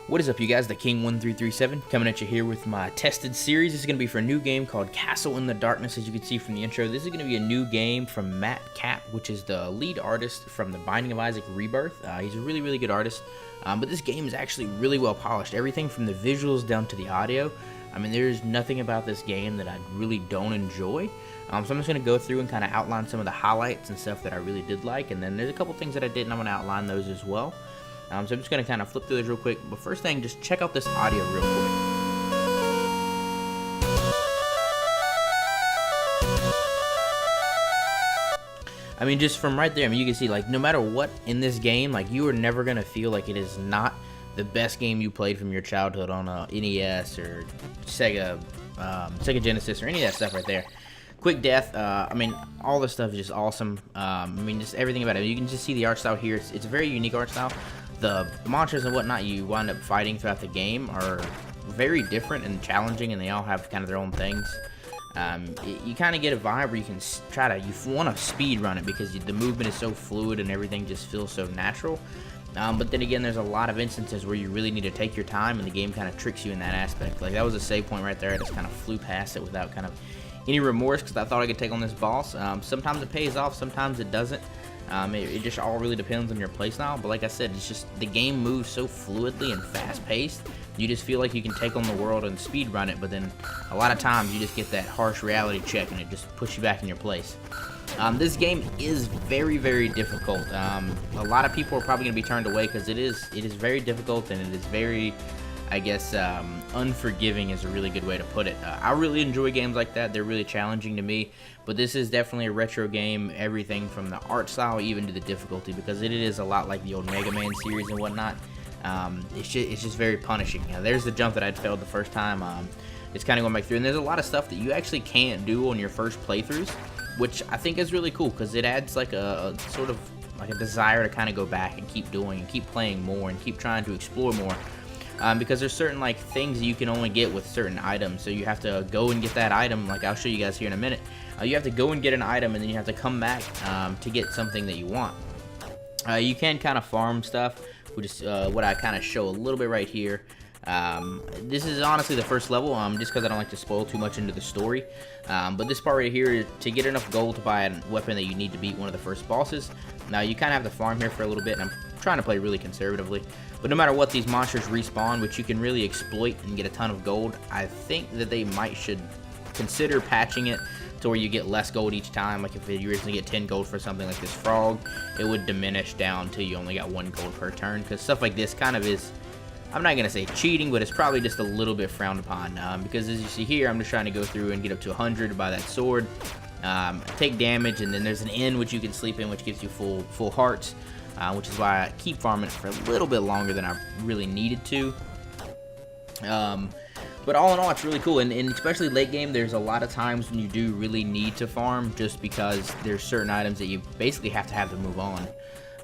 What is up, you guys? The King1337 coming at you here with my tested series. This is going to be for a new game called Castle in the Darkness. As you can see from the intro, this is going to be a new game from Matt Kep, which is the lead artist from The Binding of Isaac Rebirth. He's a really good artist, but this game is actually really well polished. Everything from the visuals down to the audio. I mean, there's nothing about this game that I really don't enjoy. So I'm just going to go through and kind of outline some of the highlights and stuff that I really did like, and then there's a couple things that I didn't. I'm going to outline those as well. So I'm just going to kind of flip through this real quick. But first thing, just check out this audio real quick. I mean, just from right there, I mean, you can see, like, no matter what in this game, like, you are never going to feel like it is not the best game you played from your childhood on a NES or Sega Genesis or any of that stuff right there. Quick death, I mean, all this stuff is just awesome. I mean, just everything about it. You can just see the art style here. It's a very unique art style. The monsters and whatnot you wind up fighting throughout the game are very different and challenging, and they all have kind of their own things. You kind of get a vibe where you can you want to speed run it because the movement is so fluid and everything just feels so natural. But then again, there's a lot of instances where you really need to take your time, and the game kind of tricks you in that aspect. Like, that was a save point right there. I just kind of flew past it without kind of any remorse because I thought I could take on this boss. Sometimes it pays off, sometimes it doesn't. It just all really depends on your playstyle. But like I said, it's just the game moves so fluidly and fast-paced. You just feel like you can take on the world and speed run it, but then a lot of times you just get that harsh reality check and it just puts you back in your place. This game is very difficult. A lot of people are probably going to be turned away because it is very difficult, and it is very, I guess, unforgiving is a really good way to put it. I really enjoy games like that. They're really challenging to me, but this is definitely a retro game, everything from the art style even to the difficulty, because it is a lot like the old Mega Man series and whatnot. It's just very punishing. There's the jump that I'd failed the first time. It's kind of going back through, and there's a lot of stuff that you actually can't do on your first playthroughs, which I think is really cool because it adds like a sort of like a desire to kind of go back and keep doing and keep playing more and keep trying to explore more. Because there's certain like things you can only get with certain items, so you have to go and get that item. Like, I'll show you guys here in a minute. You have to go and get an item, and then you have to come back to get something that you want. You can kind of farm stuff, which is what I kind of show a little bit right here. This is honestly the first level, just because I don't like to spoil too much into the story. But this part right here is to get enough gold to buy a weapon that you need to beat one of the first bosses. Now, you kind of have to farm here for a little bit, and I'm trying to play really conservatively. But no matter what, these monsters respawn, which you can really exploit and get a ton of gold. I think that they should consider patching it to where you get less gold each time. Like, if you originally get 10 gold for something like this frog, it would diminish down till you only got 1 gold per turn. Because stuff like this kind of is, I'm not going to say cheating, but it's probably just a little bit frowned upon. Because as you see here, I'm just trying to go through and get up to 100 to buy that sword. Take damage, and then there's an inn which you can sleep in, which gives you full hearts. Which is why I keep farming it for a little bit longer than I really needed to. But all in all, it's really cool, and especially late game, there's a lot of times when you do really need to farm, just because there's certain items that you basically have to move on.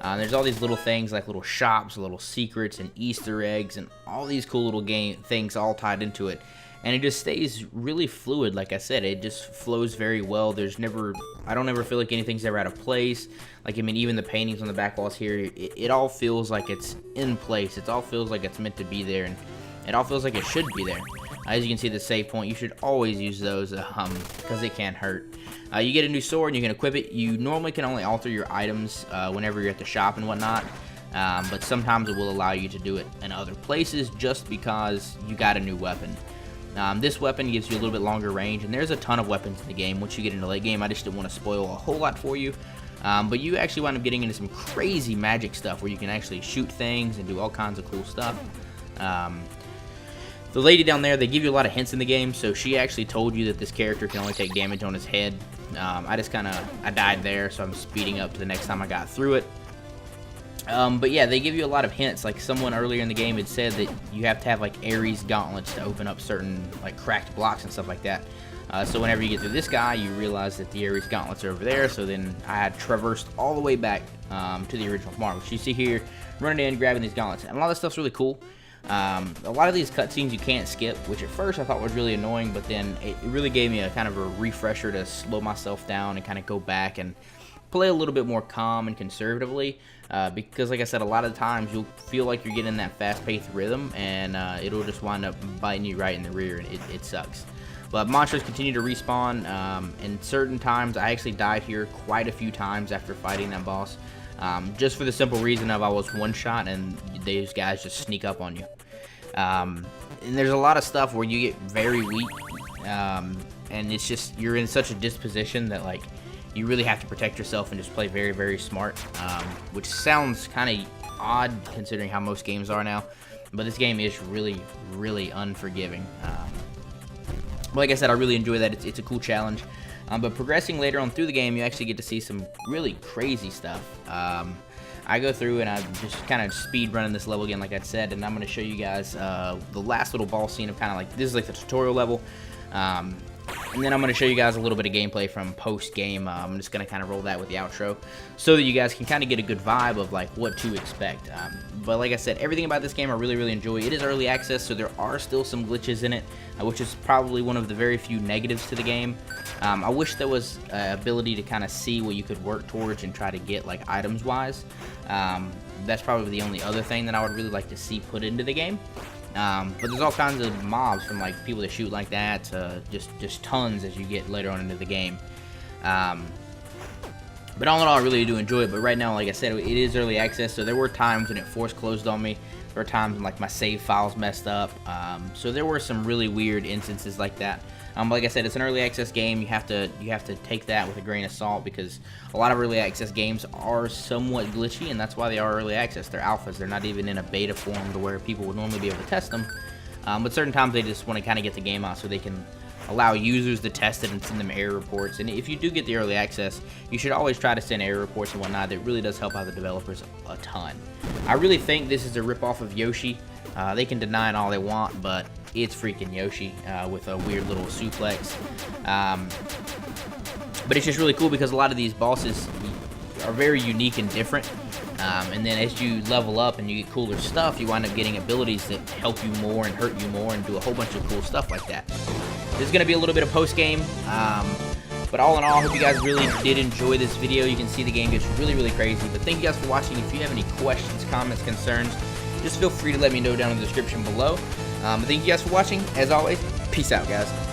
There's all these little things like little shops, little secrets, and Easter eggs, and all these cool little things all tied into it. And it just stays really fluid. Like I said, it just flows very well. I don't ever feel like anything's ever out of place. Like, I mean, even the paintings on the back walls here, it all feels like it's in place. It all feels like it's meant to be there, and it all feels like it should be there. As you can see, the save point, you should always use those because they can't hurt. You get a new sword and you can equip it. You normally can only alter your items whenever you're at the shop and whatnot. But sometimes it will allow you to do it in other places just because you got a new weapon. This weapon gives you a little bit longer range, and there's a ton of weapons in the game. Once you get into late game, I just didn't want to spoil a whole lot for you. But you actually wind up getting into some crazy magic stuff where you can actually shoot things and do all kinds of cool stuff. The lady down there, they give you a lot of hints in the game, so she actually told you that this character can only take damage on his head. I died there, so I'm speeding up to the next time I got through it. But yeah, they give you a lot of hints. Like, someone earlier in the game had said that you have to have like Ares gauntlets to open up certain like cracked blocks and stuff like that. So whenever you get through this guy, you realize that the Ares gauntlets are over there. So then I had traversed all the way back to the original farm, which you see here, running in, grabbing these gauntlets. And a lot of this stuff's really cool. A lot of these cutscenes you can't skip, which at first I thought was really annoying, but then it really gave me a kind of a refresher to slow myself down and kind of go back and play a little bit more calm and conservatively, because like I said, a lot of times you'll feel like you're getting that fast-paced rhythm, and it'll just wind up biting you right in the rear, and it sucks. But monsters continue to respawn, and certain times I actually died here quite a few times after fighting that boss, just for the simple reason of I was one shot and these guys just sneak up on you. And there's a lot of stuff where you get very weak, and it's just, you're in such a disposition that like you really have to protect yourself and just play very, very smart, which sounds kind of odd considering how most games are now, but this game is really, really unforgiving. Like I said, I really enjoy that. It's a cool challenge. But progressing later on through the game, you actually get to see some really crazy stuff. I go through and I'm just kind of speed running this level again, like I said, and I'm going to show you guys the last little ball scene of kind of like, this is like the tutorial level. And then I'm going to show you guys a little bit of gameplay from post-game. I'm just going to kind of roll that with the outro so that you guys can kind of get a good vibe of like what to expect. But like I said, everything about this game I really, really enjoy. It is early access, so there are still some glitches in it, which is probably one of the very few negatives to the game. I wish there was ability to kind of see what you could work towards and try to get like items-wise. That's probably the only other thing that I would really like to see put into the game. But there's all kinds of mobs, from like people that shoot like that to just tons as you get later on into the game. But all in all, I really do enjoy it. But right now, like I said, it is early access, so there were times when it force closed on me. There were times when like my save files messed up. So there were some really weird instances like that. Like I said, it's an early access game. You have to take that with a grain of salt, because a lot of early access games are somewhat glitchy, and that's why they are early access. They're alphas. They're not even in a beta form to where people would normally be able to test them. But certain times they just want to kind of get the game out so they can allow users to test it and send them error reports. And if you do get the early access, you should always try to send error reports and whatnot. That really does help out the developers a ton. I really think this is a ripoff of Yoshi. They can deny it all they want, but it's freaking Yoshi with a weird little suplex. But it's just really cool because a lot of these bosses are very unique and different. And then as you level up and you get cooler stuff, you wind up getting abilities that help you more and hurt you more and do a whole bunch of cool stuff like that. There's going to be a little bit of post-game. But all in all, I hope you guys really did enjoy this video. You can see the game gets really, really crazy. But thank you guys for watching. If you have any questions, comments, concerns, just feel free to let me know down in the description below. Thank you guys for watching. As always, peace out, guys.